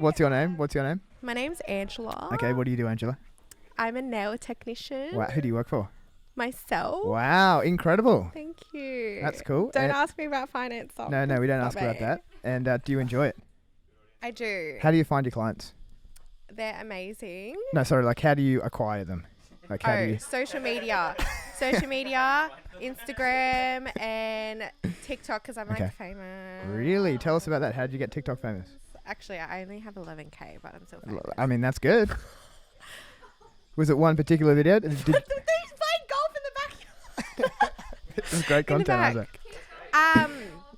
What's your name? What's your name? My name's Angela. Okay, what do you do, Angela? I'm a nail technician. Wow, who do you work for? Myself. Wow, incredible. Thank you. That's cool. Don't ask me about finance. No, we don't ask about that. And do you enjoy it? I do. How do you find your clients? They're amazing. No, sorry, like how do you acquire them? Like how do you... social media. Social media, Instagram and TikTok because I'm like famous. Really? Tell us about that. How did you get TikTok famous? Actually, I only have 11K, but I'm still famous. I mean, that's good. Was it one particular video? He's playing golf in the backyard. This is great content, Isaac.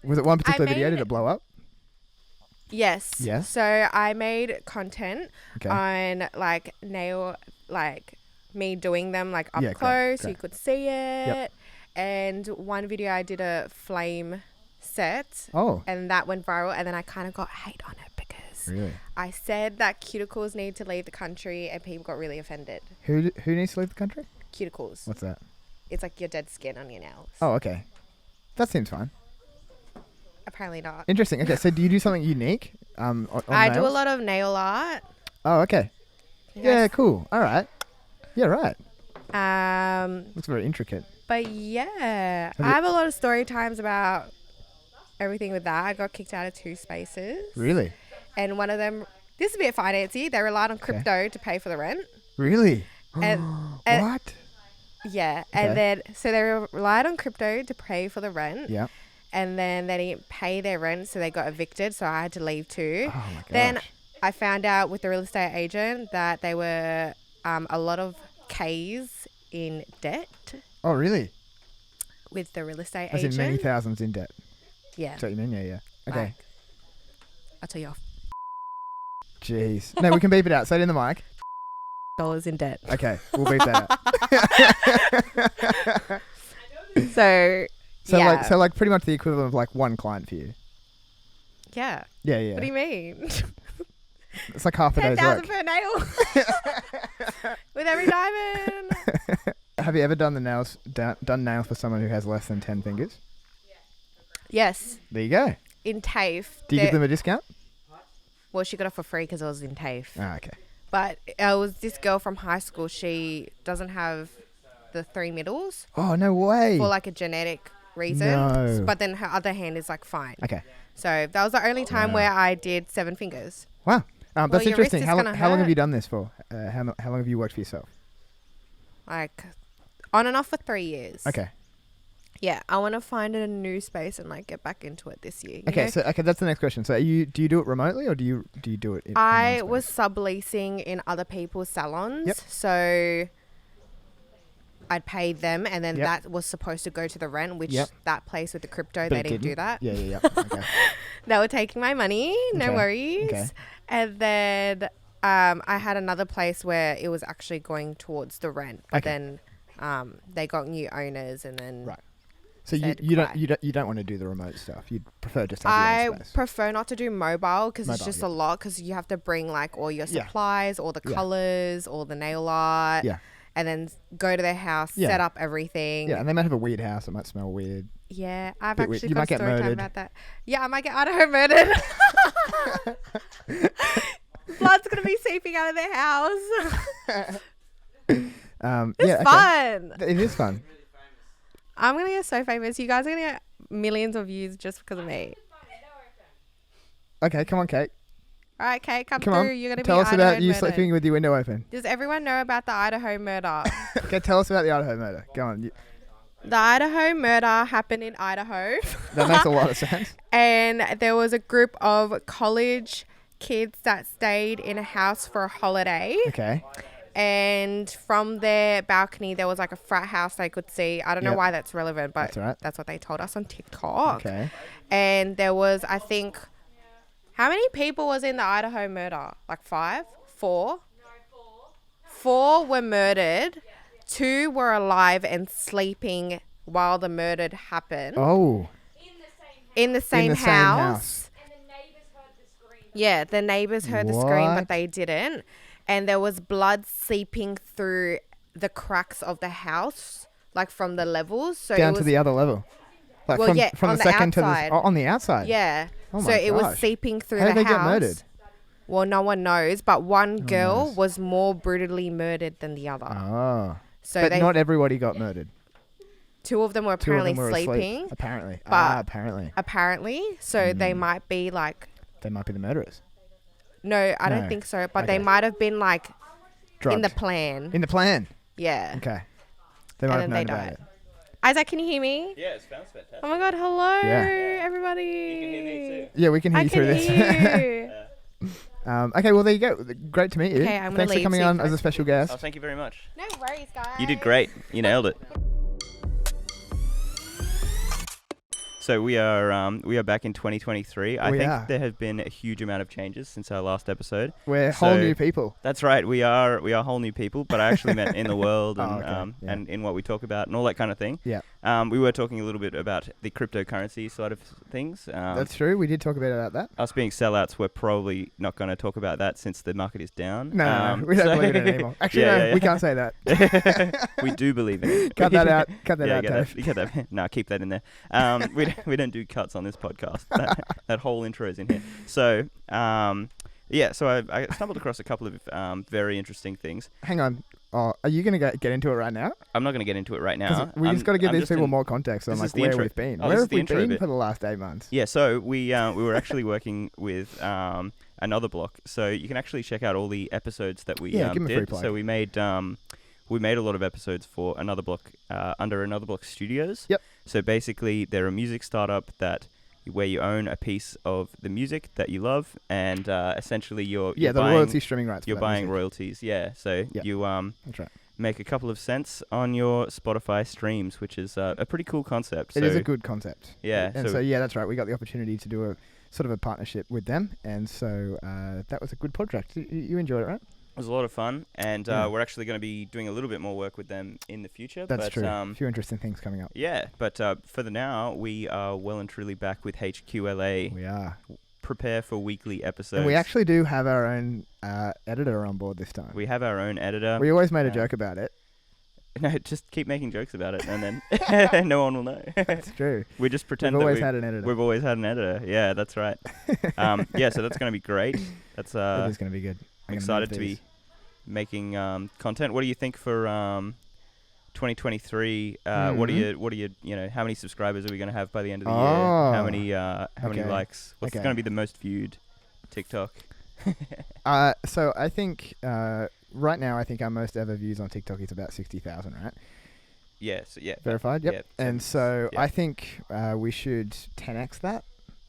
Was it one particular video? Did it blow up? Yes. Yes. So I made content on like nail, like me doing them like up close so you could see it. Yep. And one video I did a flame set. Oh. And that went viral. And then I kind of got hate on it because I said that cuticles need to leave the country and people got really offended. Who needs to leave the country? Cuticles. What's that? It's like your dead skin on your nails. Oh, okay. That seems fine. Apparently not. Interesting. Okay, so do you do something unique? On I nails? do a lot of nail art. Oh, okay. Yeah, cool. All right. Yeah, right. Looks very intricate. But yeah, I have a lot of story times about everything with that. I got kicked out of 2 spaces. Really? And one of them, this is a bit financy. They relied on crypto to pay for the rent. Really? And what? Yeah. And then, so they relied on crypto to pay for the rent. Yeah. And then they didn't pay their rent, so they got evicted. So I had to leave too. Oh my gosh. Then I found out with the real estate agent that they were a lot of K's in debt. Oh, really? With the real estate agent? agent. As in many thousands in debt? Yeah. That's what you mean? Yeah. Okay. Like, I'll tell you off. Jeez. No, we can beep it out. Say it in the mic. Dollars in debt. Okay, we'll beep that out. So like pretty much the equivalent of like one client for you. Yeah. Yeah. What do you mean? It's like half a day's work. 10,000 per nail. With every diamond. Have you ever done nails for someone who has less than 10 fingers? Yes. There you go. In TAFE. Do you give them a discount? Well, she got it for free because it was in TAFE. Oh, okay. But it was this girl from high school. She doesn't have the 3 middles. Oh, no way. For like a genetic reason. No. But then her other hand is like fine. Okay. So that was the only time where I did 7 fingers. Wow. That's interesting. How long have you done this for? How long have you worked for yourself? Like on and off for 3 years. Okay. Yeah, I want to find a new space and like get back into it this year. Okay, so that's the next question. So do you do it remotely or do you do it in I was subleasing in other people's salons. Yep. So I'd pay them and then that was supposed to go to the rent, which that place with the crypto, they didn't do that. Yeah. Okay. They were taking my money, no worries. Okay. And then I had another place where it was actually going towards the rent, but then they got new owners and then So you don't want to do the remote stuff. You'd prefer just to have your own space. I prefer not to do mobile because it's just a lot because you have to bring like all your supplies, all the colors, all the nail art. Yeah. And then go to their house, set up everything. Yeah, and they might have a weird house. It might smell weird. Yeah, I've actually got a story time about that. Yeah, I might get Idaho murdered. Blood's going to be seeping out of their house. It's fun. It is fun. I'm going to get so famous. You guys are going to get millions of views just because of me. Okay, come on, Kate. All right, Kate, come through. You're going to be Tell us Idaho about you murdered. sleeping with your window open. Does everyone know about the Idaho murder? Okay, tell us about the Idaho murder. Go on. The Idaho murder happened in Idaho. That makes a lot of sense. And there was a group of college kids that stayed in a house for a holiday. Okay. And from their balcony, there was like a frat house they could see. I don't know why that's relevant, but that's what they told us on TikTok. Okay. And there was, I think, how many people was in the Idaho murder? Like 5? 4? No, 4. 4 were murdered. 2 were alive and sleeping while the murder happened. Oh. In the same house. And the neighbors heard the scream. Yeah, the neighbors heard the scream, but they didn't. And there was blood seeping through the cracks of the house, like from the levels. So down to the other level. Like from the second outside. To the on the outside. Yeah. Oh so it was seeping through the house. How did they get murdered? Well, no one knows, but one girl was more brutally murdered than the other. Oh. So but not everybody got murdered. Two of them were apparently sleeping. Apparently. Apparently. So they might be like... They might be the murderers. No, I don't think so. But they might have been like... Drugged. In the plan. In the plan? Yeah. Okay. They might have known about it. Isaac, can you hear me? Yeah, it sounds fantastic. Oh my God, hello, everybody. You can hear me too. Yeah, we can hear you through this. Okay, well, there you go. Great to meet you. Okay, Thanks for coming on as a special guest. Oh, thank you very much. No worries, guys. You did great. You nailed it. So we are back in 2023. I think there have been a huge amount of changes since our last episode. We're whole new people. That's right. We are whole new people, but I actually meant in the world and and in what we talk about and all that kind of thing. Yeah. We were talking a little bit about the cryptocurrency side of things. That's true. We did talk a bit about that. Us being sellouts, we're probably not going to talk about that since the market is down. No, we don't believe in it anymore. Actually, we can't say that. We do believe in it. Cut that out. Cut that out, Dave. Get that. No, keep that in there. We don't do cuts on this podcast. That whole intro is in here. So, so I stumbled across a couple of very interesting things. Hang on. Oh, are you going to get into it right now? I'm not going to get into it right now. We just got to give these people more context on like where we've been. Where have we been for the last 8 months? Yeah, so we were actually working with another block. So you can actually check out all the episodes that we give them a free did. plug. So we made a lot of episodes for Another Block under Another Block Studios. Yep. So basically, they're a music startup where you own a piece of the music that you love, and essentially you're the buying royalty streaming rights. You're buying royalties, so you that's right. Make a couple of cents on your Spotify streams, which is a pretty cool concept. It is a good concept. Yeah, and so that's right. We got the opportunity to do a sort of a partnership with them, and so that was a good project. You enjoyed it, right? It was a lot of fun, and we're actually going to be doing a little bit more work with them in the future. That's true. A few interesting things coming up. Yeah, but for the now, we are well and truly back with HQLA. We are. Prepare for weekly episodes. And we actually do have our own editor on board this time. We have our own editor. We always made a joke about it. No, just keep making jokes about it, and then no one will know. That's true. We just pretend we've always had an editor. We've always had an editor. Yeah, that's right. So that's going to be great. That's it is going to be good. I'm excited to be making content. What do you think for 2023? What are you how many subscribers are we going to have by the end of the year? How many likes? What's going to be the most viewed TikTok? So I think right now I think our most ever views on TikTok is about 60,000, right? Yes. Yeah. Verified. Yep. And so I think we should 10x that.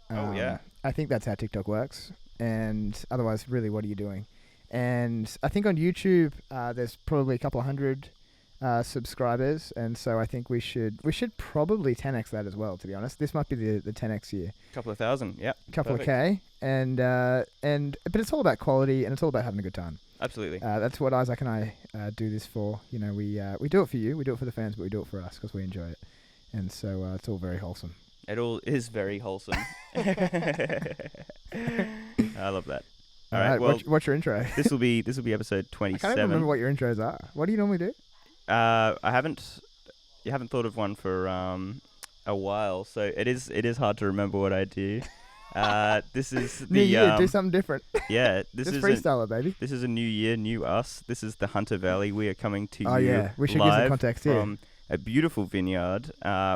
I think that's how TikTok works. And otherwise, really, what are you doing? And I think on YouTube, there's probably a couple of hundred subscribers, and so I think we should probably 10x that as well. To be honest, this might be the 10x year. Couple of thousand, yeah. Couple of K, and but it's all about quality, and it's all about having a good time. Absolutely. That's what Isaac and I do this for. You know, we do it for you, we do it for the fans, but we do it for us because we enjoy it, and so it's all very wholesome. It all is very wholesome. I love that. All right. Well, what's your intro? This will be episode 27. I can't even remember what your intros are. What do you normally do? You haven't thought of one for a while, so it is hard to remember what I do. This is the new year. Do something different. Yeah, this is freestyler, baby. This is a new year, new us. This is the Hunter Valley. We are coming to you. Oh yeah, we should give some context here. From a beautiful vineyard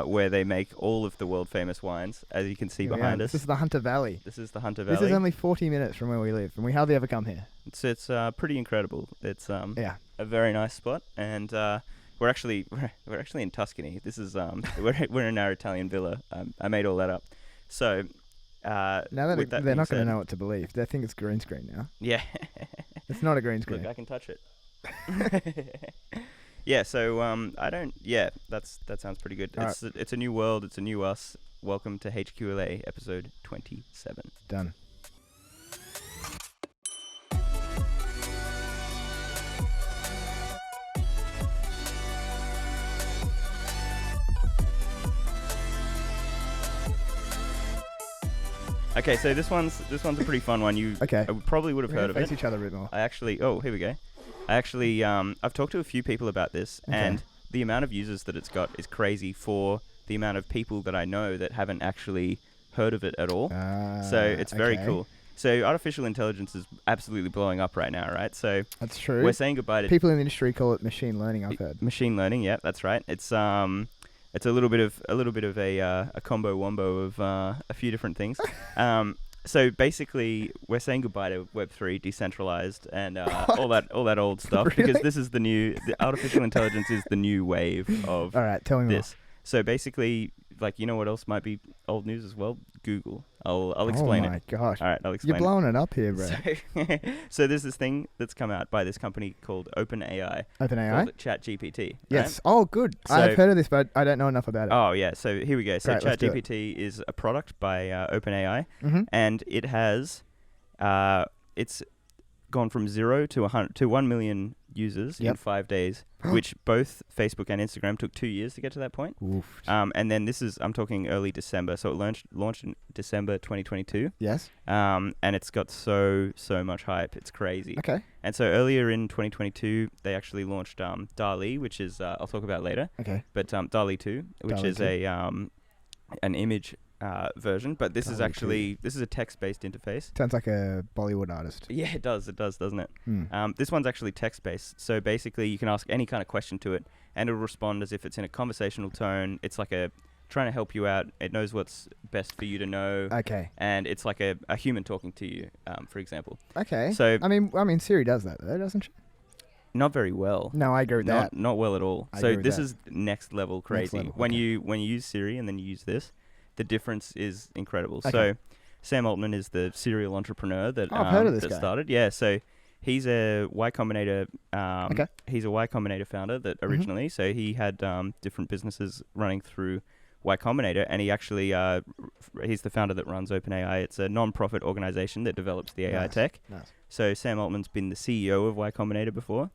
where they make all of the world famous wines, as you can see behind us. This is the Hunter Valley. This is the Hunter Valley. This is only 40 minutes from where we live, and we hardly ever come here. It's pretty incredible. It's a very nice spot, and we're actually in Tuscany. This is we're in our Italian villa. I made all that up. So now that they're not going to know what to believe. They think it's green screen now. Yeah, it's not a green screen. Look, I can touch it. Yeah, so I don't. Yeah, that sounds pretty good. It's a new world. It's a new us. Welcome to HQLA episode 27. Done. Okay, so this one's a pretty fun one. You probably would have heard of it. Face each other a bit more. Here we go. I've talked to a few people about this, and the amount of users that it's got is crazy for the amount of people that I know that haven't actually heard of it at all. So it's very cool. So artificial intelligence is absolutely blowing up right now, right? So that's true. We're saying goodbye to people in the industry call it machine learning. I've heard machine learning. Yeah, that's right. It's a little bit of a combo wombo of a few different things. So basically, we're saying goodbye to Web3, decentralized, and all that old stuff Really? because this is the artificial intelligence is the new wave of all right, tell me this. More. So basically, like, you know what else might be old news as well? Google. I'll explain it. Oh my gosh. All right, I'll explain. You're blowing it up here, bro. So there's this thing that's come out by this company called OpenAI. OpenAI? Called Chat GPT. Yes. Right? Oh, good. So I've heard of this, but I don't know enough about it. Oh, yeah. So here we go. So Great, Chat GPT is a product by OpenAI, and it has it's gone from 0 to 1 million users in 5 days, which both Facebook and Instagram took 2 years to get to that point. Oof. And then I'm talking early December, so it launched in December 2022. Yes. And it's got so much hype, it's crazy. Okay. And so earlier in 2022, they actually launched DALL-E, which is I'll talk about later. Okay. But DALL-E 2, which DALL-E is 2. an image version, but this is actually a text-based interface. Sounds like a Bollywood artist. Yeah, it does, doesn't it? This one's actually text-based, so basically you can ask any kind of question to it, and it'll respond as if it's in a conversational tone. It's like trying to help you out. It knows what's best for you to know. Okay. And it's like a human talking to you, for example. Okay. So I mean, Siri does that though, doesn't she? Not very well. No, I agree with that. Not well at all. So this is next level crazy. Next level, when you use Siri and then you use this, the difference is incredible. Okay. So Sam Altman is the serial entrepreneur that I've heard of this guy. started. Yeah, so he's a Y Combinator. He's a Y Combinator founder that originally. So he had different businesses running through Y Combinator, and he actually he's the founder that runs OpenAI. It's a non-profit organization that develops the AI tech. Nice. So Sam Altman's been the CEO of Y Combinator before.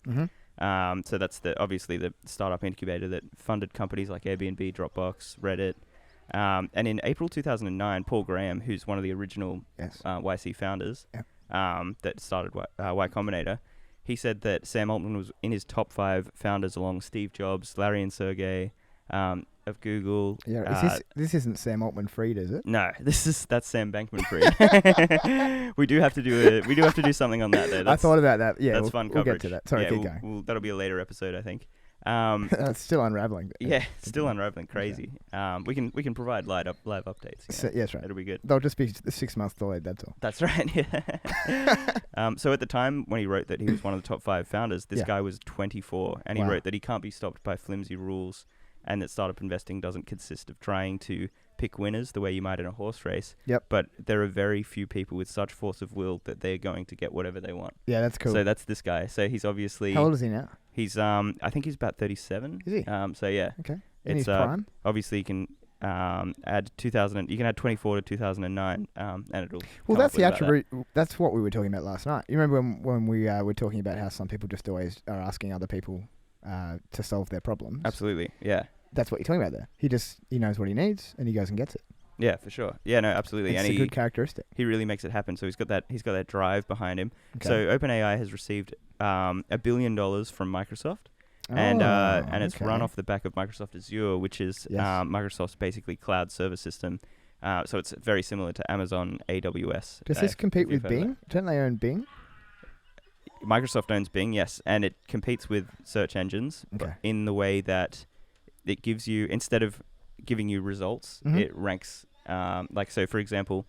So that's obviously the startup incubator that funded companies like Airbnb, Dropbox, Reddit. And in April 2009, Paul Graham, who's one of the original YC founders that started Y Combinator, he said that Sam Altman was in his top 5 founders along Steve Jobs, Larry and Sergey of Google. Yeah, this isn't Sam Altman-Fried, is it? No, that's Sam Bankman-Fried. we do have to do something on that though. I thought about that. Yeah, that's fun coverage. We'll get to that. Sorry, keep going. That'll be a later episode, I think. That's still unraveling. Yeah, still unraveling. Crazy. We can provide live updates. So, yes, right. It'll be good. They'll just be 6 months delayed. That's all. That's right. Yeah. So at the time when he wrote that he was one of the top 5 founders, this guy was 24, and he wrote that he can't be stopped by flimsy rules, and that startup investing doesn't consist of trying to pick winners the way you might in a horse race. Yep. But there are very few people with such force of will that they're going to get whatever they want. Yeah, that's cool. So that's this guy. So he's obviously... How old is he now? He's I think he's about 37. Is he? So yeah. Okay. In his prime? Obviously you can add 2000. You can add 24 to 2009, and it'll. Well, that's the attribute. That's what we were talking about last night. You remember when we were talking about how some people just always are asking other people to solve their problems? Absolutely. Yeah. That's what you're talking about there. He knows what he needs and he goes and gets it. Yeah, for sure. Yeah, no, absolutely. It's a good characteristic. He really makes it happen. So he's got that drive behind him. Okay. So OpenAI has received $1 billion from Microsoft. And it's run off the back of Microsoft Azure, which is Microsoft's basically cloud service system. So it's very similar to Amazon AWS. Does this compete with Bing? Don't they own Bing? Microsoft owns Bing, yes, and it competes with search engines in the way that it gives you, instead of giving you results, it ranks. So for example,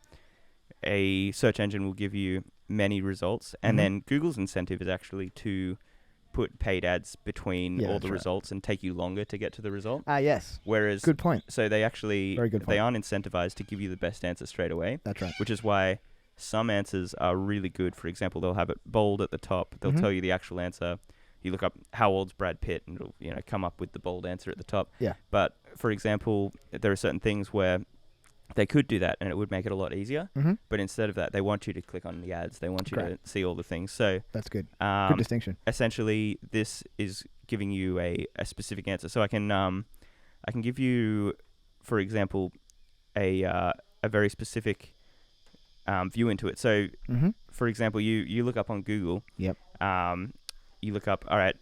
a search engine will give you many results, and then Google's incentive is actually to put paid ads between all the results and take you longer to get to the result. Yes. Whereas good point. So they actually they aren't incentivized to give you the best answer straight away. That's right. Which is why some answers are really good. For example, they'll have it bold at the top. They'll tell you the actual answer. You look up how old's Brad Pitt, and it'll come up with the bold answer at the top. Yeah. But for example, there are certain things where they could do that, and it would make it a lot easier. But instead of that, they want you to click on the ads. They want you to see all the things. So that's good. Good distinction. Essentially, this is giving you a specific answer. So I can give you, for example, a very specific view into it. So, for example, you look up on Google. Yep. You look up. All right.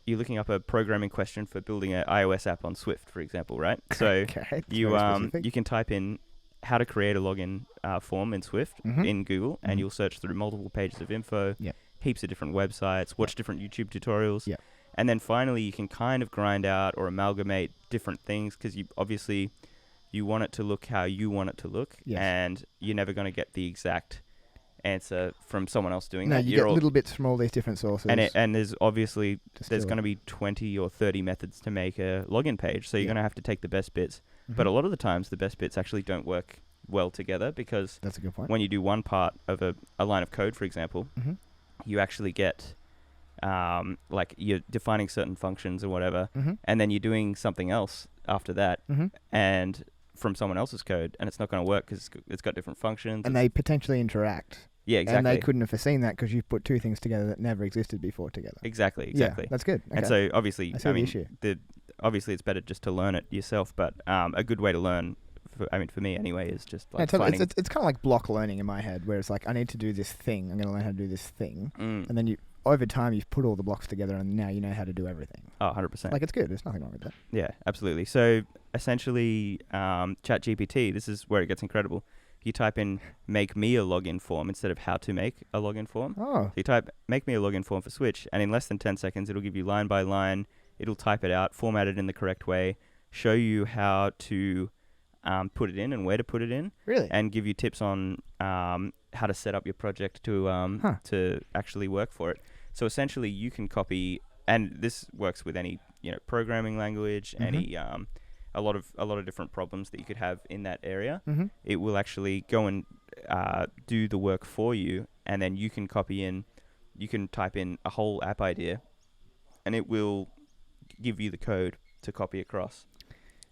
You're looking up a programming question for building an iOS app on Swift, for example, right? So you can type in how to create a login form in Swift in Google, and you'll search through multiple pages of info, heaps of different websites, watch different YouTube tutorials, and then finally you can kind of grind out or amalgamate different things, because you want it to look how you want it to look, and you're never going to get the exact answer from someone else doing that. You get little bits from all these different sources. And there's obviously, there's going to be 20 or 30 methods to make a login page, so you're going to have to take the best bits. But a lot of the times, the best bits actually don't work well together, because that's a good point. When you do one part of a line of code, for example, you actually get, like, you're defining certain functions or whatever, and then you're doing something else after that, and from someone else's code, and it's not going to work because it's got different functions. And they potentially interact. Yeah, exactly. And they couldn't have foreseen that because you've put two things together that never existed before together. Exactly. Yeah, that's good. Okay. And so obviously, obviously it's better just to learn it yourself, but a good way to learn, for me anyway, is just like finding... It's kind of like block learning in my head, where it's like, I need to do this thing, I'm going to learn how to do this thing, and then over time you've put all the blocks together and now you know how to do everything. Oh, 100%. Like, it's good, there's nothing wrong with that. Yeah, absolutely. So essentially, Chat GPT, this is where it gets incredible. You type in make me a login form instead of how to make a login form. Oh. So you type make me a login form for Switch, and in less than 10 seconds, it'll give you line by line. It'll type it out, format it in the correct way, show you how to put it in and where to put it in. Really? And give you tips on how to set up your project to actually work for it. So essentially, you can copy, and this works with any programming language, any a lot of different problems that you could have in that area. It will actually go and do the work for you, and then you can type in a whole app idea, and it will give you the code to copy across.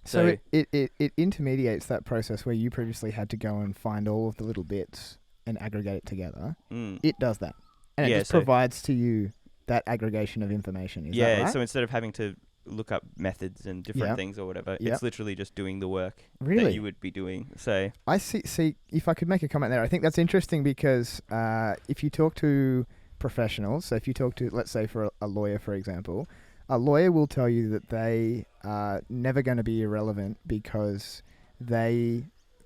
So it intermediates that process where you previously had to go and find all of the little bits and aggregate it together. It does that. And it just provides to you that aggregation of information. Is that right? So instead of having to look up methods and different things or whatever, it's literally just doing the work that you would be doing. So I see, if I could make a comment there, I think that's interesting because if you talk to professionals, so if you talk to, let's say, for a lawyer, for example, a lawyer will tell you that they are never going to be irrelevant because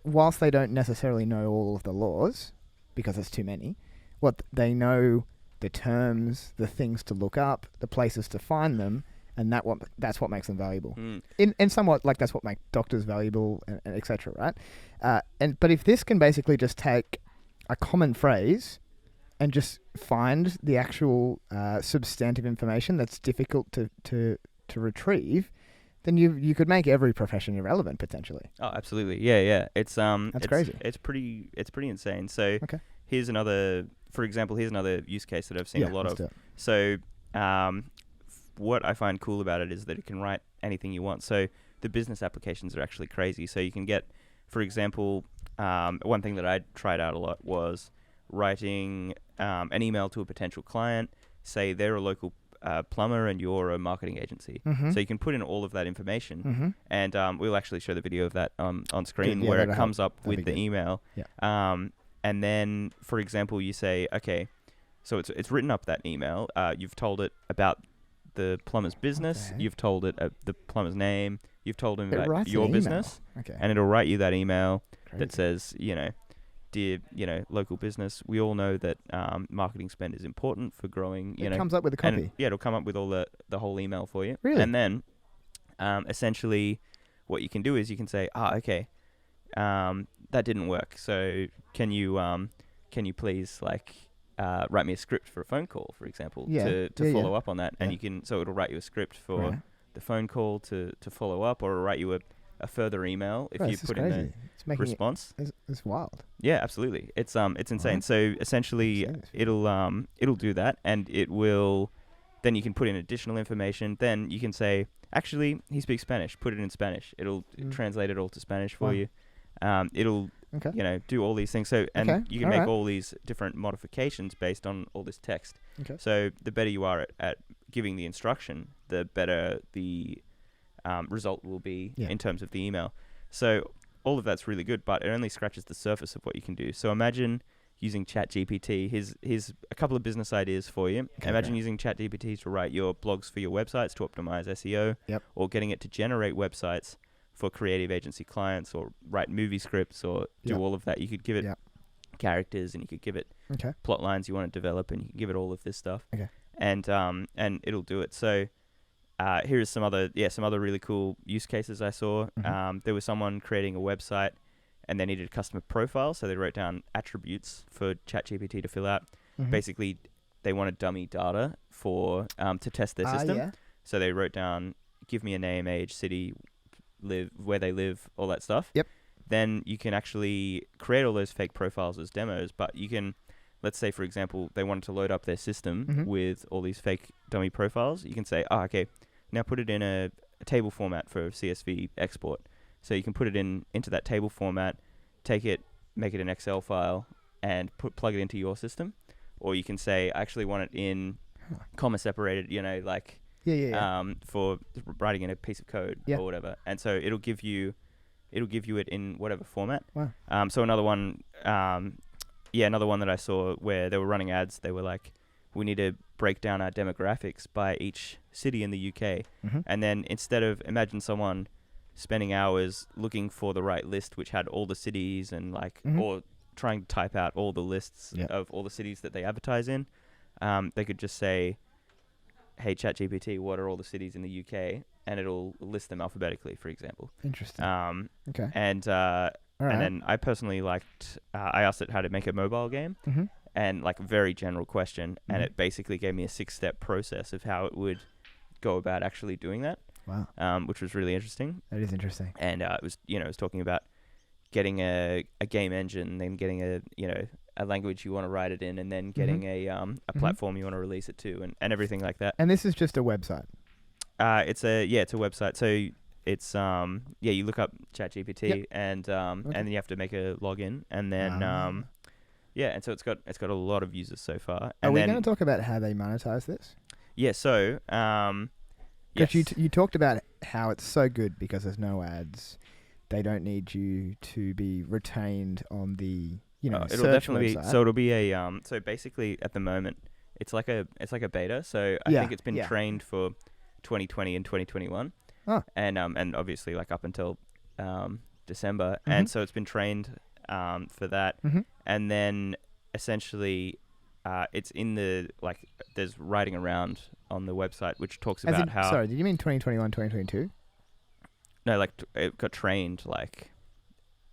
whilst they don't necessarily know all of the laws, because it's too many, what they know, the terms, the things to look up, the places to find them, and that's what makes them valuable. And somewhat like that's what makes doctors valuable, and etc. Right? But if this can basically just take a common phrase and just find the actual substantive information that's difficult to retrieve, then you could make every profession irrelevant potentially. Oh, absolutely. Yeah. It's crazy. It's pretty insane. So here's another use case that I've seen a lot of. So what I find cool about it is that it can write anything you want. So the business applications are actually crazy. So you can get, for example, one thing that I tried out a lot was writing an email to a potential client. Say they're a local plumber and you're a marketing agency. So you can put in all of that information, and we'll actually show the video of that on screen where it comes up with the email. And then, for example, you say, okay, so it's written up that email. You've told it about the plumber's business. You've told it the plumber's name. You've told him about your business. And it'll write you that email that says, dear, local business, we all know that marketing spend is important for growing, It comes up with a copy. It'll come up with all the whole email for you. Really? And then, essentially, what you can do is you can say, okay, that didn't work. So can you please write me a script for a phone call, for example, to follow up on that. And so it'll write you a script for the phone call to follow up, or it'll write you a further email if you put in the response. It's wild. Yeah, absolutely. It's insane. So essentially it'll do that, and it will, then you can put in additional information. Then you can say, actually, he speaks Spanish, put it in Spanish. It'll translate it all to Spanish for you. It'll do all these things. So you can make all these different modifications based on all this text. So the better you are at giving the instruction, the better the result will be in terms of the email. So all of that's really good, but it only scratches the surface of what you can do. So imagine using Chat GPT. Here's a couple of business ideas for you. Imagine using Chat GPT to write your blogs for your websites to optimize SEO, or getting it to generate websites for creative agency clients or write movie scripts or do all of that. You could give it characters, and you could give it plot lines you want to develop, and you can give it all of this stuff. And it'll do it. So here's some other really cool use cases I saw. There was someone creating a website, and they needed a customer profile, so they wrote down attributes for ChatGPT to fill out. Basically, they wanted dummy data for to test their system. So they wrote down, give me a name, age, city, where they live, all that stuff. Then you can actually create all those fake profiles as demos, but you can, let's say, for example, they wanted to load up their system with all these fake dummy profiles. You can say, okay, now put it in a table format for CSV export. So you can put it into that table format, take it, make it an Excel file, and plug it into your system. Or you can say, I actually want it in comma separated, for writing in a piece of code or whatever. And so it'll give you it in whatever format. So another one that I saw where they were running ads, they were like, we need to break down our demographics by each city in the UK. And then instead of, imagine someone spending hours looking for the right list which had all the cities and or trying to type out all the lists of all the cities that they advertise in, they could just say, hey ChatGPT, what are all the cities in the UK? And it'll list them alphabetically, for example. Interesting. Okay. And then I personally liked, I asked it how to make a mobile game, and like a very general question, and it basically gave me a 6-step process of how it would go about actually doing that. Wow. Which was really interesting. That is interesting. And it was talking about getting a game engine, then getting a language you want to write it in, and then getting a platform you want to release it to, and everything like that. And this is just a website. It's a website. So it's you look up ChatGPT and then you have to make a login, and then and so it's got a lot of users so far. Are we going to talk about how they monetize this? Yeah. So because you talked about how it's so good because there's no ads. They don't need you to be retained on the it'll definitely website. So it'll be a so basically at the moment it's like a beta. So I think it's been trained for 2020 and 2021. And obviously like up until December. And so it's been trained for that. And then essentially it's in the there's writing around on the website which talks about how. Sorry, did you mean 2021, 2022? No, it got trained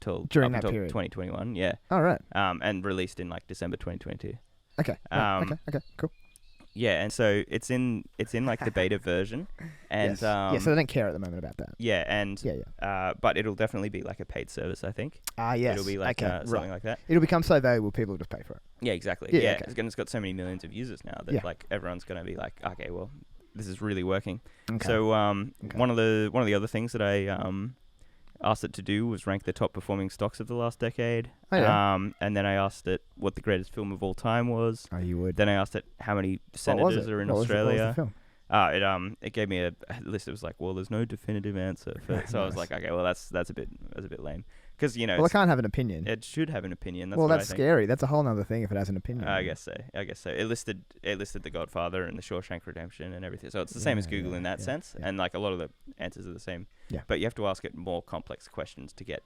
till during that until period, 2021. Yeah. All right. And released in December 2022. Okay. Okay. Cool. Yeah, and so it's in the beta version, and so they don't care at the moment about that. Yeah, and but it'll definitely be like a paid service, I think. Yes. It'll be like something like that. It'll become so valuable, people will just pay for it. Yeah, exactly. Yeah, it's got so many millions of users now that everyone's gonna be like, okay, well, this is really working. Okay. So one of the other things that I asked it to do was rank the top performing stocks of the last decade. And then I asked it what the greatest film of all time was. Oh, you would. Then I asked it how many senators are in Australia. What was the film? It gave me a list. It was like, well, there's no definitive answer for it. So I was like, okay, well, that's a bit lame. Because well, it can't have an opinion. It should have an opinion. That's scary. That's a whole other thing if it has an opinion. I guess so. It listed The Godfather and The Shawshank Redemption and everything. So it's the same as Google in that sense. Yeah. And like a lot of the answers are the same. Yeah. But you have to ask it more complex questions to get.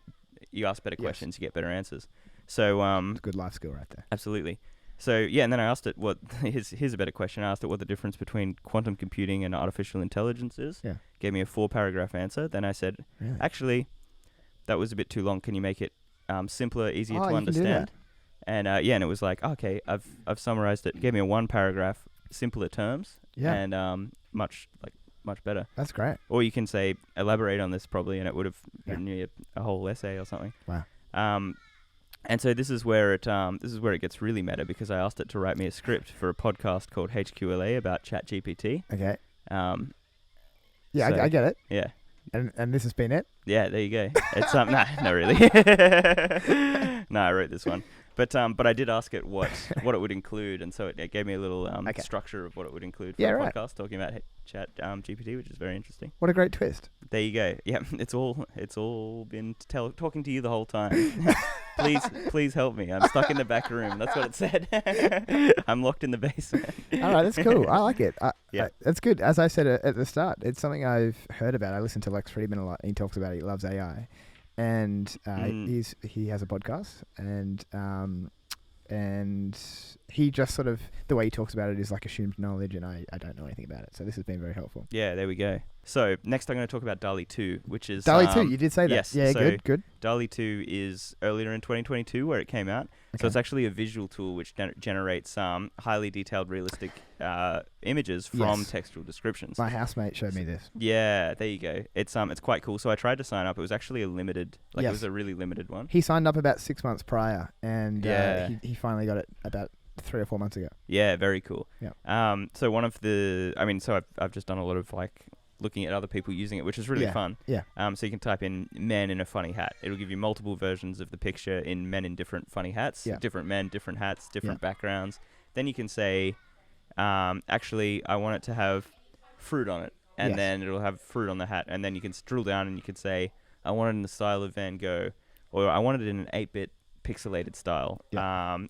You ask better questions, you get better answers. So it's a good life skill right there. Absolutely. So and then I asked it what. Here's a better question. I asked it what the difference between quantum computing and artificial intelligence is. Yeah. Gave me a 4-paragraph answer. Then I said, actually, that was a bit too long. Can you make it simpler, easier to understand? And and it was like, okay, I've summarized it. It gave me a 1-paragraph, simpler terms, and much better. That's great. Or you can say elaborate on this probably, and it would have written you a whole essay or something. Wow. And so this is where it gets really meta, because I asked it to write me a script for a podcast called HQLA about ChatGPT. Okay. I get it. Yeah. And this has been it? Yeah, there you go. It's not really. No, I wrote this one. But I did ask it what it would include, and so it gave me a little structure of what it would include for the podcast, talking about Chat GPT, which is very interesting. What a great twist! There you go. Yeah, it's all been talking to you the whole time. Please help me. I'm stuck in the back room. That's what it said. I'm locked in the basement. All right, that's cool. I like it. That's good. As I said at the start, it's something I've heard about. I listen to Lex Friedman a lot. He talks about it. He loves AI. And he has a podcast, and he just sort of, the way he talks about it is like assumed knowledge, and I don't know anything about it. So this has been very helpful. Yeah, there we go. So next I'm going to talk about DALL-E 2, which is... DALL-E 2, you did say that. Yes. Yeah, so good. DALL-E 2 is earlier in 2022 where it came out. Okay. So it's actually a visual tool which generates highly detailed, realistic images from textual descriptions. My housemate showed me this. Yeah, there you go. It's quite cool. So I tried to sign up. It was actually a limited, it was a really limited one. He signed up about 6 months prior, and he finally got it about 3 or 4 months ago. Yeah, very cool. Yeah. So one of the, so I've just done a lot of looking at other people using it, which is really fun. Yeah. So you can type in men in a funny hat. It'll give you multiple versions of the picture in men in different funny hats, different men, different hats, different backgrounds. Then you can say, actually, I want it to have fruit on it. And then it'll have fruit on the hat. And then you can drill down and you can say, I want it in the style of Van Gogh. Or I want it in an 8-bit pixelated style.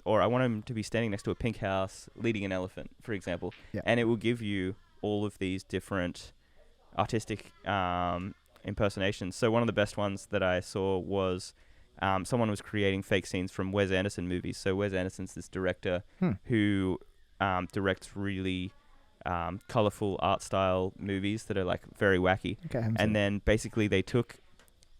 Or I want him to be standing next to a pink house leading an elephant, for example. Yeah. And it will give you all of these different artistic impersonations. So one of the best ones that I saw was someone was creating fake scenes from Wes Anderson movies. So Wes Anderson's this director who directs really colorful art style movies that are very wacky. Okay, and then basically they took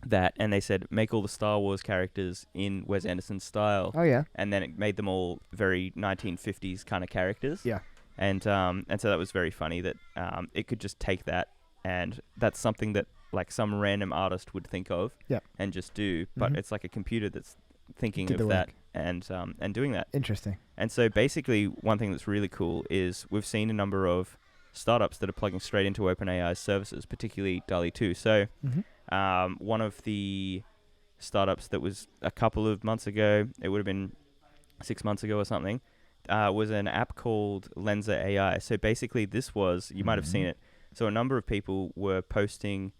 that and they said, make all the Star Wars characters in Wes Anderson's style. Oh yeah. And then it made them all very 1950s kind of characters. Yeah. And so that was very funny that it could just take that, and that's something that some random artist would think of and just do, but it's like a computer that's thinking of that and doing that. Interesting. And so basically one thing that's really cool is we've seen a number of startups that are plugging straight into OpenAI's services, particularly DALL-E 2. So one of the startups that was a couple of months ago, it would have been 6 months ago or something, was an app called Lensa AI. So basically this was, you might have seen it, so a number of people were posting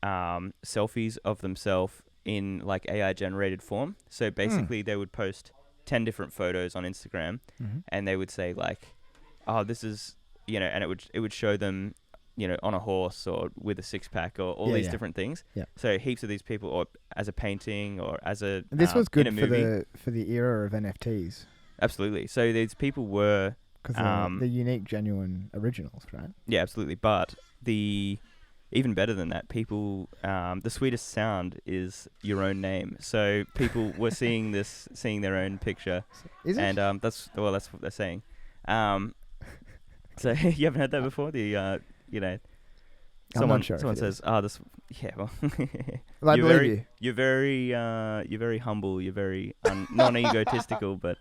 selfies of themselves in AI generated form. So basically they would post 10 different photos on Instagram and they would say oh, this is, and it would show them, on a horse or with a six-pack or all these different things. Yeah. So heaps of these people, or as a painting or as a this was good in a movie. for the era of NFTs. Absolutely. So these people were... Because the unique, genuine originals, right? Yeah, absolutely. But even better than that, people, the sweetest sound is your own name. So people were seeing their own picture. Is it? And that's what they're saying. So you haven't heard that before? I'm not sure. Someone says, this, well. I believe you. You're very humble. You're very non-egotistical, but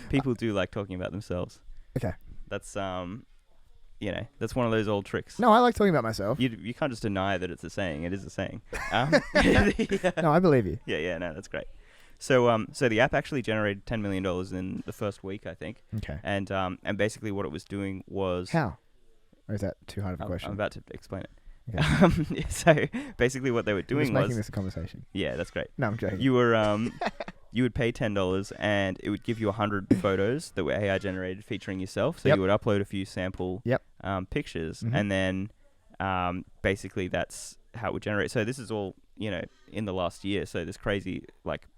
people do like talking about themselves. Okay. That's that's one of those old tricks. No, I like talking about myself. You can't just deny that it's a saying. It is a saying. No, I believe you. Yeah, no, that's great. So the app actually generated $10 million in the first week, I think. Okay. And basically what it was doing was... How? Or is that too hard of a question? I'm about to explain it. Okay. So basically what they were doing was... making this a conversation. Yeah, that's great. No, I'm joking. You were... You would pay $10 and it would give you 100 photos that were AI generated featuring yourself. So you would upload a few sample pictures and then basically that's how it would generate. So this is all, in the last year. So this crazy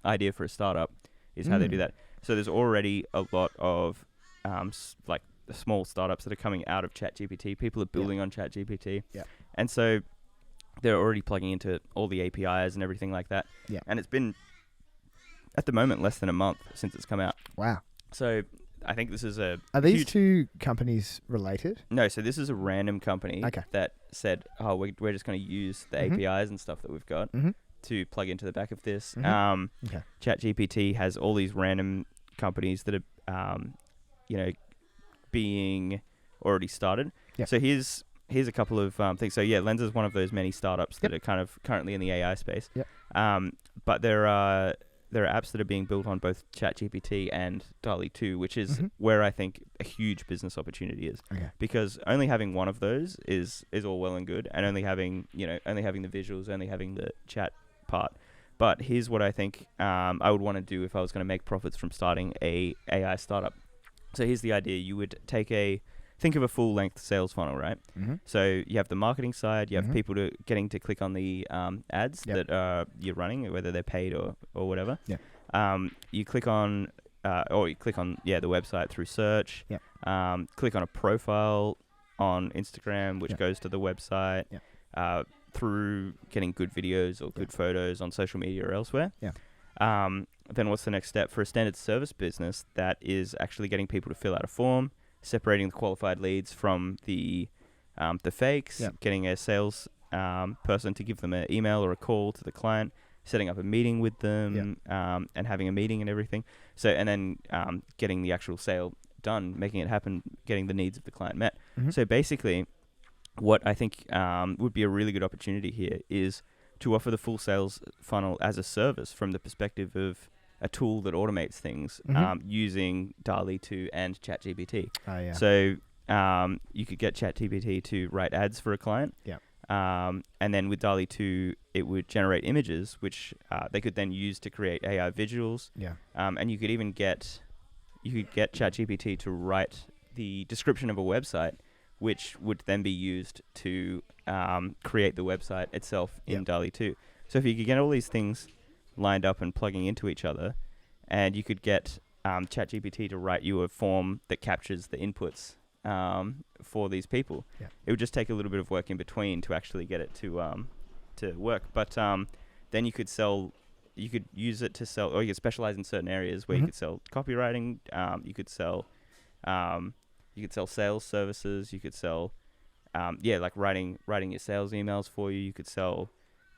idea for a startup is how they do that. So there's already a lot of the small startups that are coming out of Chat GPT. People are building on Chat GPT. Yeah. And so they're already plugging into all the APIs and everything like that. Yeah. And it's been... at the moment, less than a month since it's come out. Wow. So I think this is a... Are these two companies related? No, so this is a random company that said, we're just going to use the APIs and stuff that we've got to plug into the back of this. ChatGPT has all these random companies that are, being already started. Yep. So here's a couple of things. So yeah, Lensa is one of those many startups that are kind of currently in the AI space. Yep. But there are... there are apps that are being built on both ChatGPT and DALL-E 2, which is where I think a huge business opportunity is. Okay. Because only having one of those is all well and good, and only having the visuals, only having the chat part. But here's what I think I would want to do if I was going to make profits from starting a AI startup. So here's the idea: you would think of a full-length sales funnel, right? So you have the marketing side, you have people getting to click on the ads that you're running, whether they're paid or whatever. You click on the website through search. Click on a profile on Instagram, which goes to the website. Through getting good videos or good photos on social media or elsewhere. Then what's the next step for a standard service business? That is actually getting people to fill out a form, separating the qualified leads from the fakes, getting a sales person to give them an email or a call to the client, setting up a meeting with them, and having a meeting and everything. So, and then getting the actual sale done, making it happen, getting the needs of the client met. So basically, what I think would be a really good opportunity here is to offer the full sales funnel as a service from the perspective of a tool that automates things using DALL-E 2 and ChatGPT. So you could get ChatGPT to write ads for a client. And then with DALL-E 2, it would generate images, which they could then use to create AI visuals. And you could even get ChatGPT to write the description of a website, which would then be used to create the website itself in DALL-E 2. So if you could get all these things lined up and plugging into each other, and you could get ChatGPT to write you a form that captures the inputs for these people, it would just take a little bit of work in between to actually get it to work. But then you could use it to sell, or you could specialize in certain areas where you could sell copywriting, you could sell sales services, you could sell like writing your sales emails for you. You could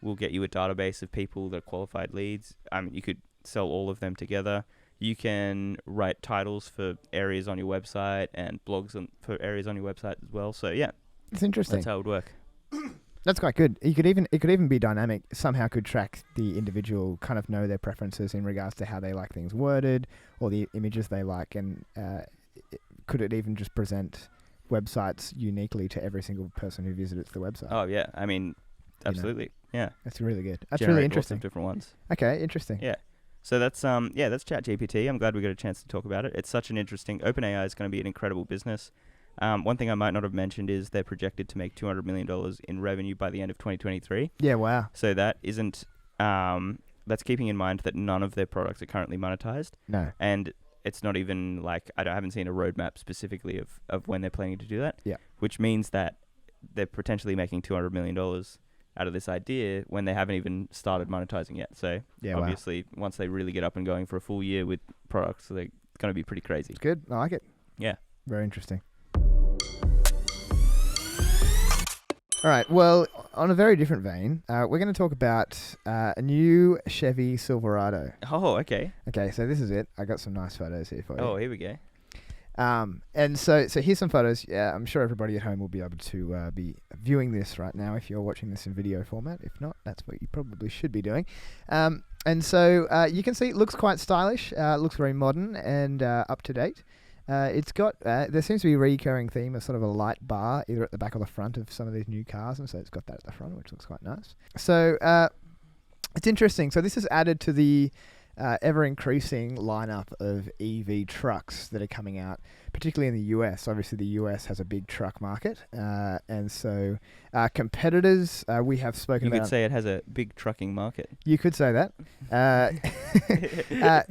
we'll get you a database of people that are qualified leads. You could sell all of them together. You can write titles for areas on your website and blogs for areas on your website as well. So yeah, it's interesting. That's how it would work. That's quite good. It could even be dynamic. Somehow could track the individual, kind of know their preferences in regards to how they like things worded or the images they like, and could it even just present websites uniquely to every single person who visits the website? Oh yeah, I mean, absolutely. Yeah, that's really good. That's Generate really interesting. Lots of different ones. Okay, interesting. Yeah. So that's ChatGPT. I'm glad we got a chance to talk about it. It's such an interesting. OpenAI is going to be an incredible business. One thing I might not have mentioned is they're projected to make $200 million in revenue by the end of 2023. Yeah, wow. So that isn't. That's keeping in mind that none of their products are currently monetized. No. And it's not even like I haven't seen a roadmap specifically of when they're planning to do that. Yeah. Which means that they're potentially making $200 million out of this idea when they haven't even started monetizing yet. So obviously, once they really get up and going for a full year with products, they're going to be pretty crazy. It's good. I like it. Yeah. Very interesting. All right. Well, on a very different vein, we're going to talk about a new Chevy Silverado. Oh, okay. Okay, so this is it. I got some nice photos here for you. Oh, here we go. And so here's some photos. Yeah, I'm sure everybody at home will be able to be viewing this right now if you're watching this in video format. If not, that's what you probably should be doing. And so you can see it looks quite stylish. Looks very modern and up to date. It's got, there seems to be a recurring theme of sort of a light bar either at the back or the front of some of these new cars, and so it's got that at the front, which looks quite nice. So it's interesting. So this is added to the ever-increasing lineup of EV trucks that are coming out, particularly in the US. Obviously, the US has a big truck market, and so competitors we have spoken about. You could say it has a big trucking market. You could say that.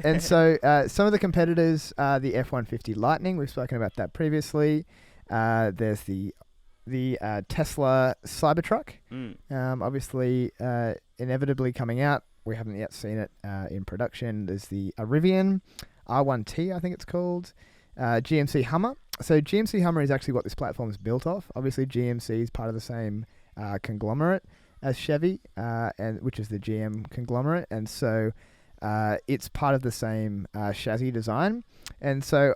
And so some of the competitors are the F-150 Lightning. We've spoken about that previously. There's the Tesla Cybertruck, obviously inevitably coming out. We haven't yet seen it in production. There's the Rivian R1T, I think it's called. GMC Hummer. So GMC Hummer is actually what this platform is built off. Obviously, GMC is part of the same conglomerate as Chevy, and which is the GM conglomerate. And so it's part of the same chassis design. And so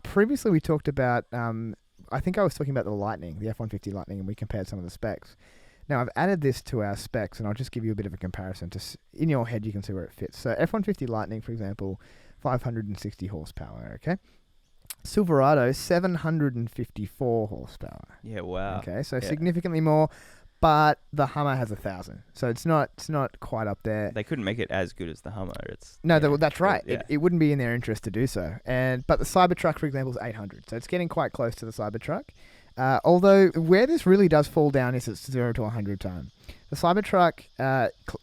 previously we talked about, I think I was talking about the Lightning, the F-150 Lightning, and we compared some of the specs. Now, I've added this to our specs, and I'll just give you a bit of a comparison. In your head, you can see where it fits. So F-150 Lightning, for example, 560 horsepower, okay? Silverado, 754 horsepower. Yeah, wow. Okay, so significantly more, but the Hummer has 1,000. So it's not quite up there. They couldn't make it as good as the Hummer. That's right. It wouldn't be in their interest to do so. But the Cybertruck, for example, is 800. So it's getting quite close to the Cybertruck. Although where this really does fall down is its 0 to 100 time. The Cybertruck,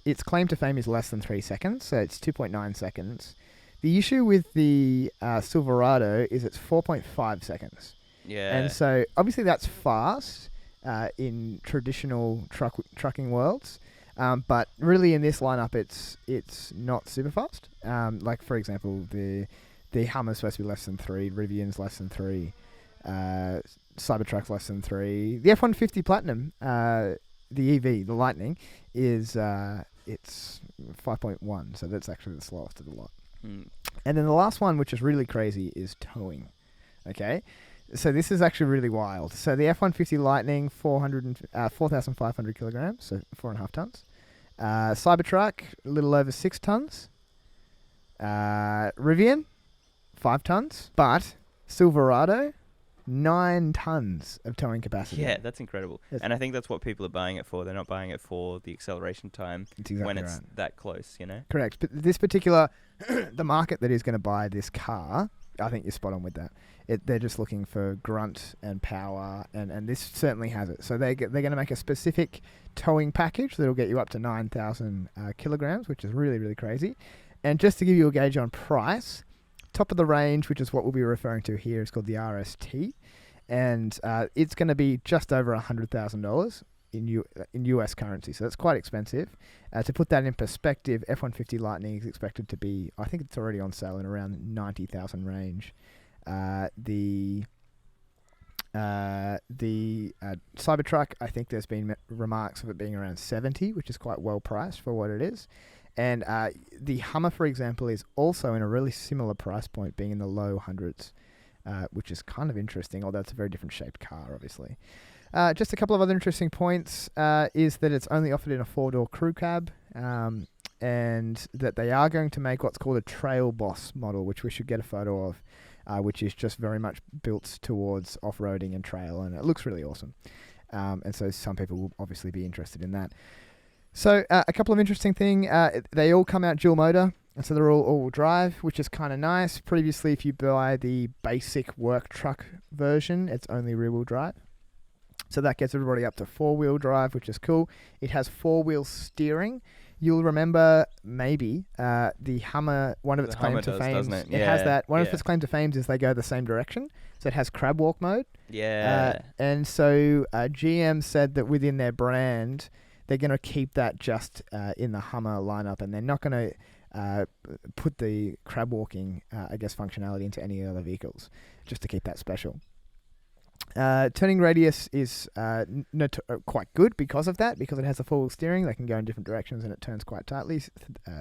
its claim to fame is less than 3 seconds, so it's 2.9 seconds. The issue with the Silverado is it's 4.5 seconds. Yeah. And so obviously that's fast in traditional trucking worlds, but really in this lineup it's not super fast. Like for example, the Hummer's supposed to be less than 3, Rivian's less than 3, Cybertruck's less than 3. The F-150 Platinum, the EV, the Lightning, is it's 5.1, so that's actually the slowest of the lot. And then the last one, which is really crazy, is towing. Okay, so this is actually really wild. So the F-150 Lightning, 4,500 kilograms, so 4.5 tons. Cybertruck, a little over 6 tons. Rivian, 5 tons. But Silverado, 9 tons of towing capacity. Yeah, that's incredible. And I think that's what people are buying it for. They're not buying it for the acceleration time when it's that close, you know? Correct. But this particular, the market that is going to buy this car, I think you're spot on with that. They're just looking for grunt and power, and this certainly has it. So they're going to make a specific towing package that'll get you up to 9,000 kilograms, which is really, really crazy. And just to give you a gauge on price, top of the range, which is what we'll be referring to here, is called the RST, and it's going to be just over $100,000 in US currency, so that's quite expensive. To put that in perspective, F-150 Lightning is expected to be, I think it's already on sale in around 90,000 range. The Cybertruck, I think there's been remarks of it being around 70, which is quite well priced for what it is. And the Hummer, for example, is also in a really similar price point, being in the low hundreds, which is kind of interesting, although it's a very different shaped car, obviously. Just a couple of other interesting points is that it's only offered in a 4-door crew cab, and that they are going to make what's called a Trail Boss model, which we should get a photo of, which is just very much built towards off-roading and trail, and it looks really awesome. And so some people will obviously be interested in that. So a couple of interesting things. They all come out dual motor, and so they're all drive, which is kind of nice. Previously, if you buy the basic work truck version, it's only rear-wheel drive. So that gets everybody up to 4-wheel drive, which is cool. It has 4-wheel steering. You'll remember maybe the Hummer, one of its claim to fame. It has that. One of its claim to fame is they go the same direction. So it has crab walk mode. Yeah. And so GM said that within their brand, they're going to keep that just in the Hummer lineup, and they're not going to put the crab walking, functionality into any other vehicles, just to keep that special. Turning radius is quite good because of that, because it has a 4-wheel steering. They can go in different directions, and it turns quite tightly,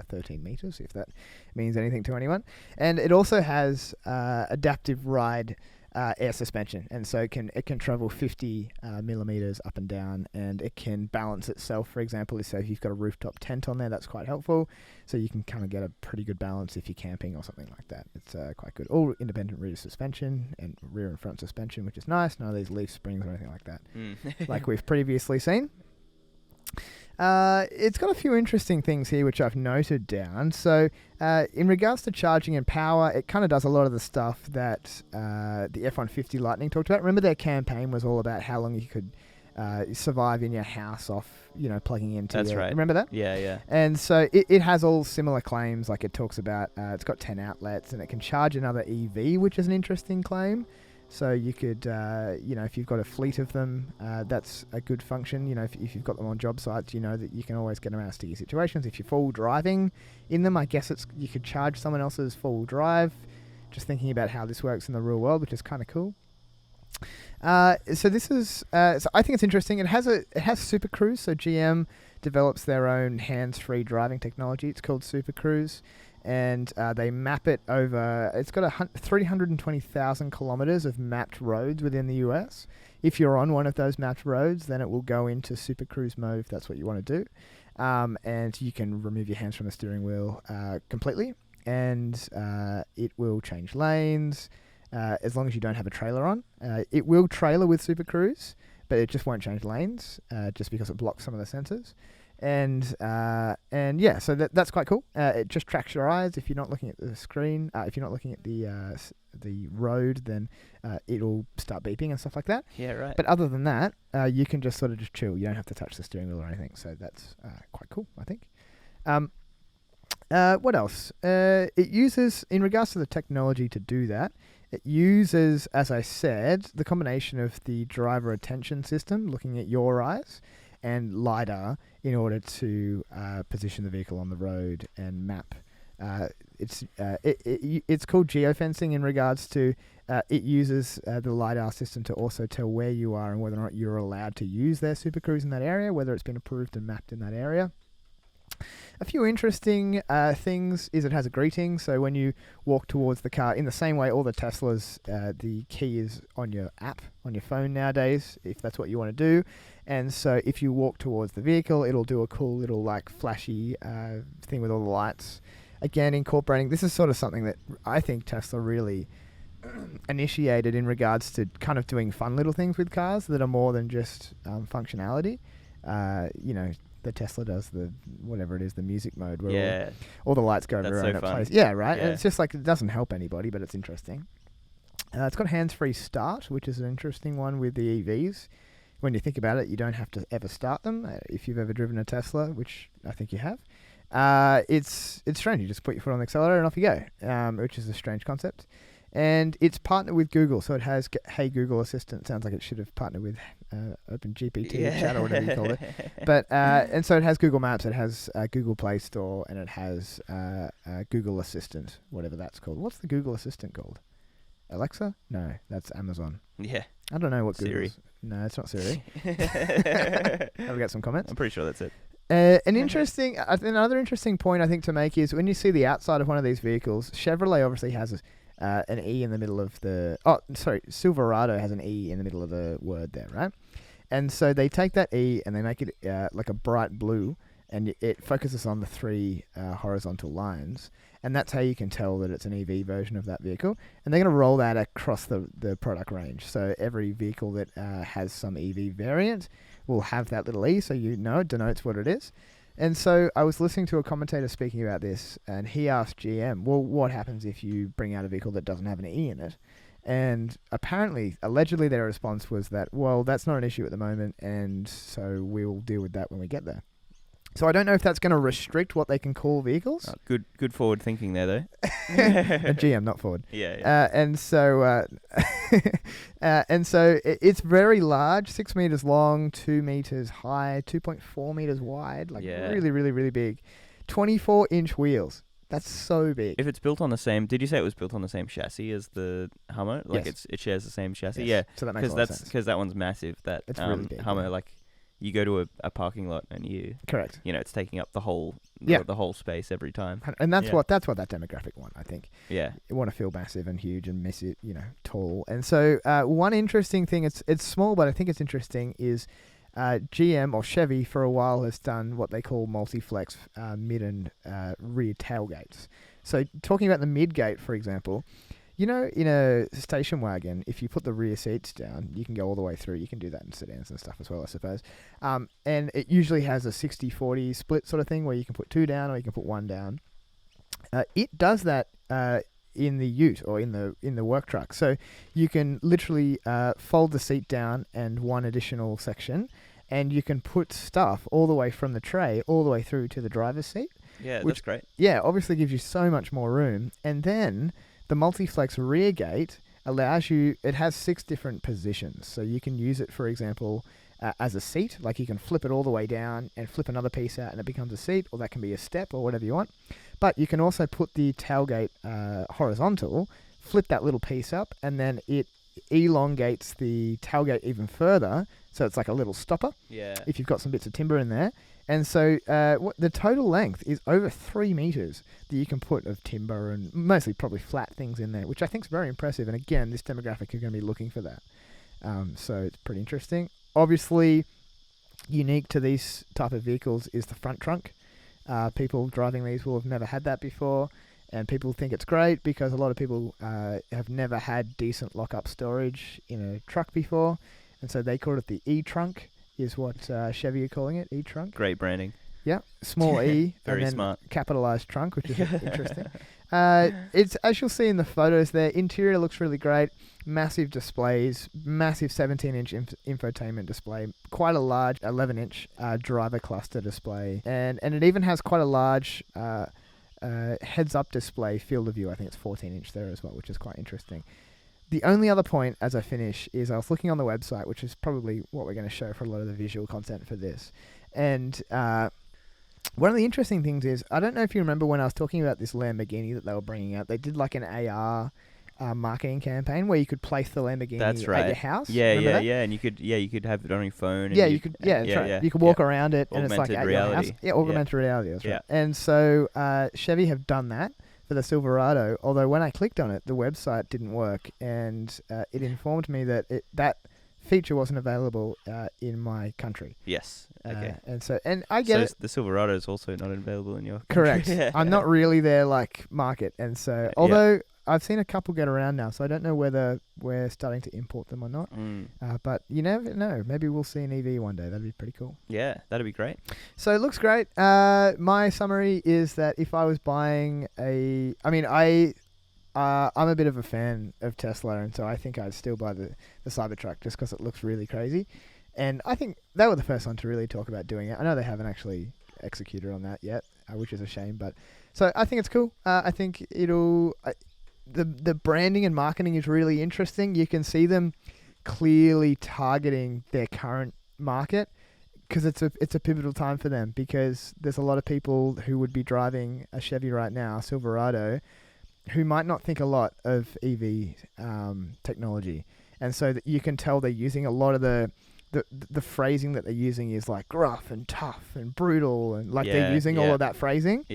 13 meters, if that means anything to anyone. And it also has adaptive ride air suspension, and so it can travel 50 millimeters up and down, and it can balance itself. For example, so if you've got a rooftop tent on there, that's quite helpful. So you can kind of get a pretty good balance if you're camping or something like that. It's quite good. All independent rear suspension and rear and front suspension, which is nice. None of these leaf springs or anything like that, like we've previously seen. It's got a few interesting things here which I've noted down. So in regards to charging and power, it kind of does a lot of the stuff that the F-150 Lightning talked about. Remember, their campaign was all about how long you could survive in your house off, plugging into. That's right. Remember that? Yeah. And so it has all similar claims. Like it talks about, it's got 10 outlets and it can charge another EV, which is an interesting claim. So you could, if you've got a fleet of them, that's a good function. If you've got them on job sites, that you can always get them out of sticky situations. If you're full driving in them, I guess you could charge someone else's full drive. Just thinking about how this works in the real world, which is kind of cool. So this is, so I think it's interesting. It has Super Cruise. So GM develops their own hands-free driving technology. It's called Super Cruise. and they map it over. It's got 320,000 kilometers of mapped roads within the US. If you're on one of those mapped roads, then it will go into Super Cruise mode if that's what you want to do. And you can remove your hands from the steering wheel completely, and it will change lanes as long as you don't have a trailer on. It will trailer with Super Cruise, but it just won't change lanes just because it blocks some of the sensors. And yeah, so that's quite cool. It just tracks your eyes. If you're not looking at the screen, if you're not looking at the road, then it'll start beeping and stuff like that. Yeah, right. But other than that, you can just sort of just chill. You don't have to touch the steering wheel or anything. So that's quite cool, I think. What else? It uses, in regards to the technology to do that, it uses, as I said, the combination of the driver attention system, looking at your eyes, and LiDAR in order to position the vehicle on the road and map. It's called geofencing in regards to it uses the LiDAR system to also tell where you are and whether or not you're allowed to use their Super Cruise in that area, whether it's been approved and mapped in that area. A few interesting things is it has a greeting. So when you walk towards the car, in the same way all the Teslas, the key is on your app, on your phone nowadays, if that's what you want to do. And so if you walk towards the vehicle, it'll do a cool little like flashy thing with all the lights. Again, incorporating, this is sort of something that I think Tesla really initiated in regards to kind of doing fun little things with cars that are more than just functionality. The Tesla does the whatever it is, the music mode where all the lights go over and it plays. Yeah, right. Yeah. And it's just like it doesn't help anybody, but it's interesting. It's got hands-free start, which is an interesting one with the EVs. When you think about it, you don't have to ever start them. If you've ever driven a Tesla, which I think you have, it's strange. You just put your foot on the accelerator and off you go, which is a strange concept. And it's partnered with Google, so it has Hey Google Assistant. Sounds like it should have partnered with OpenGPT Chat or whatever you call it. But and so it has Google Maps, it has Google Play Store, and it has Google Assistant, whatever that's called. What's the Google Assistant called? Alexa? No, that's Amazon. Yeah. I don't know what Google's... Siri. No, it's not Siri. Have we got some comments? I'm pretty sure that's it. Another interesting point I think to make is when you see the outside of one of these vehicles, Chevrolet obviously has an E in the middle of the... Silverado has an E in the middle of the word there, right? And so they take that E and they make it like a bright blue, and it focuses on the three horizontal lines. And that's how you can tell that it's an EV version of that vehicle. And they're going to roll that across the product range. So every vehicle that has some EV variant will have that little E, so you know it denotes what it is. And so I was listening to a commentator speaking about this, and he asked GM, well, what happens if you bring out a vehicle that doesn't have an E in it? And allegedly their response was that, well, that's not an issue at the moment, and so we'll deal with that when we get there. So I don't know if that's going to restrict what they can call vehicles. Oh, good forward thinking there, though. A GM, not Ford. Yeah. And so it's very large, 6 meters long, 2 meters high, 2.4 meters wide, really, really, really big. 24-inch wheels. That's so big. If it's built on the same... Did you say it was built on the same chassis as the Hummer? Like yes. it shares the same chassis? Yes. Yeah. So that makes a lot of sense. Because that one's massive. It's really big. Hummer, you go to a parking lot and correct. It's taking up the whole space every time. And that's what that demographic want, I think. Yeah. You want to feel massive and huge and miss it, tall. And so one interesting thing, it's small, but I think it's interesting, is GM or Chevy for a while has done what they call multi-flex mid and rear tailgates. So talking about the mid gate, for example, in a station wagon, if you put the rear seats down, you can go all the way through. You can do that in sedans and stuff as well, I suppose. And it usually has a 60-40 split sort of thing where you can put two down or you can put one down. It does that in the ute or in the work truck. So you can literally fold the seat down and one additional section, and you can put stuff all the way from the tray all the way through to the driver's seat. Yeah, that's great. Yeah, obviously gives you so much more room. And then the multi-flex rear gate allows you, it has 6 different positions. So you can use it, for example, as a seat. Like you can flip it all the way down and flip another piece out and it becomes a seat, or that can be a step or whatever you want. But you can also put the tailgate horizontal, flip that little piece up, and then it elongates the tailgate even further, so it's like a little stopper. Yeah. If you've got some bits of timber in there. And so the total length is over 3 meters that you can put of timber and mostly probably flat things in there, which I think is very impressive. And again, this demographic are going to be looking for that. So it's pretty interesting. Obviously, unique to these type of vehicles is the front trunk. People driving these will have never had that before. And people think it's great because a lot of people have never had decent lock-up storage in a truck before. And so they call it the E-trunk. Is what Chevy are calling it, E-trunk. Great branding. Yeah, small E. Very and then smart. Capitalized trunk, which is interesting. It's, as you'll see in the photos there, interior looks really great. Massive displays, massive 17-inch infotainment display, quite a large 11-inch driver cluster display. And it even has quite a large heads-up display field of view. I think it's 14-inch there as well, which is quite interesting. The only other point as I finish is I was looking on the website, which is probably what we're going to show for a lot of the visual content for this. And one of the interesting things is, I don't know if you remember when I was talking about this Lamborghini that they were bringing out, they did like an AR marketing campaign where you could place the Lamborghini at your house. Yeah, and you could have it on your phone. And you could. Yeah, that's right. Yeah. You could walk around it, and it's like at your house. Yeah, augmented reality. That's right. And so Chevy have done that for the Silverado, although when I clicked on it, the website didn't work, and it informed me that that feature wasn't available in my country. Yes. Okay. And I get it. The Silverado is also not available in your country. Correct. I'm not really their market, and so although I've seen a couple get around now, so I don't know whether we're starting to import them or not. But you never know. Maybe we'll see an EV one day. That'd be pretty cool. Yeah, that'd be great. So it looks great. My summary is that if I was buying I'm a bit of a fan of Tesla, and so I think I'd still buy the Cybertruck just because it looks really crazy. And I think they were the first one to really talk about doing it. I know they haven't actually executed on that yet, which is a shame. But so I think it's cool. I think the branding and marketing is really interesting. You can see them clearly targeting their current market because it's a pivotal time for them, because there's a lot of people who would be driving a Chevy right now, Silverado, who might not think a lot of EV technology. And so that you can tell they're using a lot of the phrasing that they're using is like gruff and tough and brutal, and they're using all of that phrasing.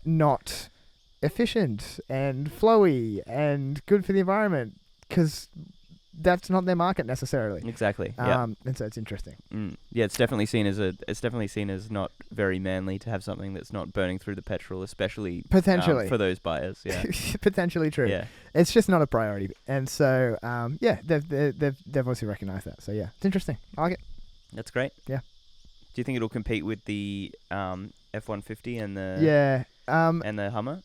Not efficient and flowy and good for the environment, because that's not their market necessarily. Exactly. And so it's interesting. Yeah, it's definitely seen as not very manly to have something that's not burning through the petrol, especially potentially for those buyers. Yeah, potentially true. Yeah, it's just not a priority, and so they've obviously recognized that. So yeah, it's interesting. I like it. That's great. Yeah. Do you think it'll compete with the F-150 and the and the Hummer?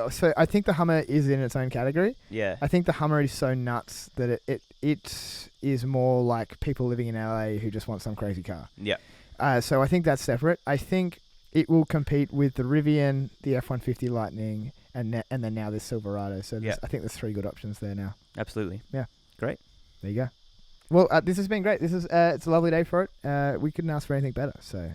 So I think the Hummer is in its own category. Yeah. I think the Hummer is so nuts that it is more like people living in LA who just want some crazy car. Yeah. So I think that's separate. I think it will compete with the Rivian, the F-150 Lightning, and then now this Silverado. So I think there's 3 good options there now. Absolutely. Yeah. Great. There you go. Well, this has been great. This is it's a lovely day for it. We couldn't ask for anything better. So.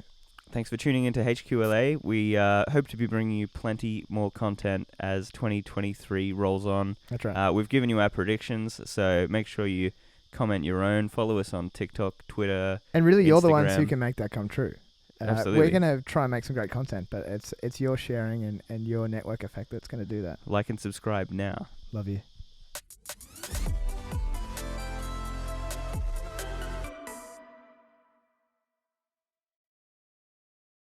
Thanks for tuning into HQLA. We hope to be bringing you plenty more content as 2023 rolls on. That's right. We've given you our predictions, so make sure you comment your own. Follow us on TikTok, Twitter, and really, you're Instagram. the ones who can make that come true. Absolutely. We're going to try and make some great content, but it's your sharing and your network effect that's going to do that. Like and subscribe now. Love you.